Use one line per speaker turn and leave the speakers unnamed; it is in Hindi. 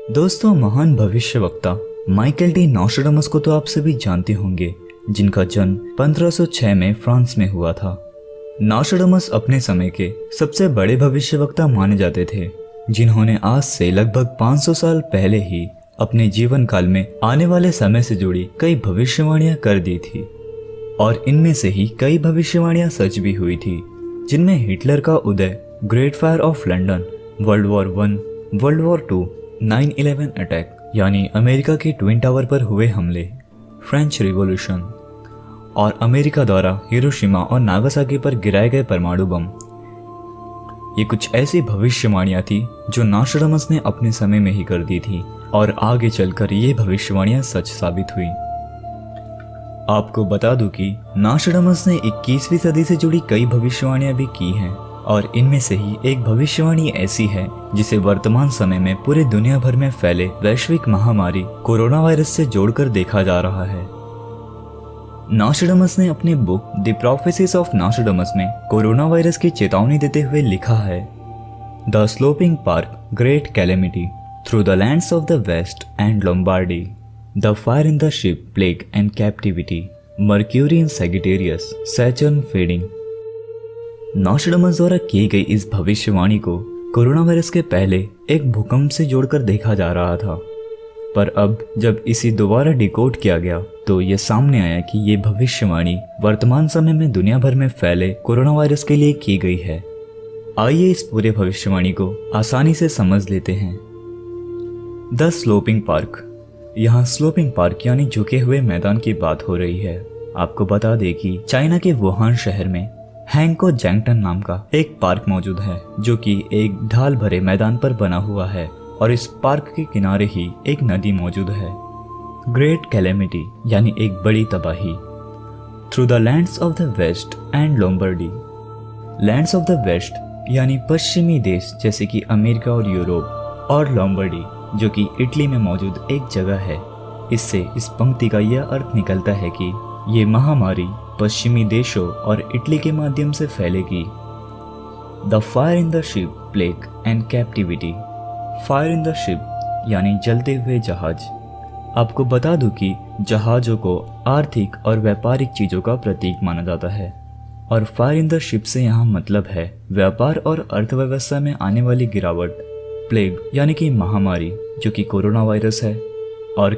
दोस्तों, महान भविष्यवक्ता माइकल डी नॉस्ट्राडामस को तो आप सभी जानते होंगे, जिनका जन्म 1506 में फ्रांस में हुआ था। नॉस्ट्राडामस अपने समय के सबसे बड़े भविष्यवक्ता माने जाते थे, जिन्होंने आज से लगभग 500 साल पहले ही अपने जीवन काल में आने वाले समय से जुड़ी कई भविष्यवाणियां कर दी थी। और इनमें से ही कई भविष्यवाणियां सच भी हुई थी, जिनमें हिटलर का उदय, great fire of London, world war 1, world war 2, 9/11 attack यानी अमेरिका के ट्विन टावर पर हुए हमले, फ्रेंच रिवॉल्यूशन और अमेरिका द्वारा हिरोशिमा और नागासाकी पर गिराए गए परमाणु बम, ये कुछ ऐसी भविष्यवाणियां थी जो नॉस्ट्राडामस ने अपने समय में ही कर दी थी और आगे चलकर ये भविष्यवाणियां सच साबित हुई। आपको बता दूं कि नॉस्ट्राडामस ने 21वीं सदी से जुड़ी कई भविष्यवाणियां भी की हैं, और इनमें से ही एक भविष्यवाणी ऐसी है जिसे वर्तमान समय में पूरे दुनिया भर में फैले वैश्विक महामारी कोरोना वायरस से जोड़कर देखा जा रहा है। नॉस्ट्राडामस ने अपनी book the prophecies of Nostradamus में कोरोना वायरस की चेतावनी देते हुए लिखा है, the sloping park, great calamity, through the lands of the west and Lombardy, the fire in the ship, plague and captivity, Mercury in Sagittarius, Saturn fading. Nostradamus द्वारा की गई इस भविष्यवाणी को कोरोना वायरस के पहले एक भूकंप से जोड़कर देखा जा रहा था, पर अब जब इसे दोबारा डिकोड किया गया तो ये सामने आया कि ये भविष्यवाणी वर्तमान समय में दुनिया भर में फैले कोरोना वायरस के लिए की गई है। आइए इस पूरे भविष्यवाणी को आसानी से समझ लेते हैं। The sloping park. यहाँ स्लोपिंग पार्क यानी झुके हुए मैदान की बात हो रही है। आपको बता दें कि चाइना के वुहान शहर में हैंको जैंगटन नाम का एक पार्क मौजूद है, जो कि एक ढाल भरे मैदान पर बना हुआ है, और इस पार्क के किनारे ही एक नदी मौजूद है। ग्रेट कैलेमिटी यानी एक बड़ी तबाही। Through the lands of the west and Lombardy. Lands of the west यानी पश्चिमी देश जैसे कि अमेरिका और यूरोप, और लोम्बार्डी जो कि इटली में मौजूद एक जगह है। इससे इस पंक्ति का यह अर्थ निकलता है कि ये महामारी पश्चिमी देशों और इटली के माध्यम से फैलेगी। The fire in the ship, plague and captivity. Fire in the ship यानी जलते हुए जहाज। आपको बता दूं कि जहाजों को आर्थिक और व्यापारिक चीजों का प्रतीक माना जाता है, और फायर इन द शिप से यहाँ मतलब है व्यापार और अर्थव्यवस्था में आने वाली गिरावट। प्लेग यानी कि महामारी जो कि कोरोना वायरस है, और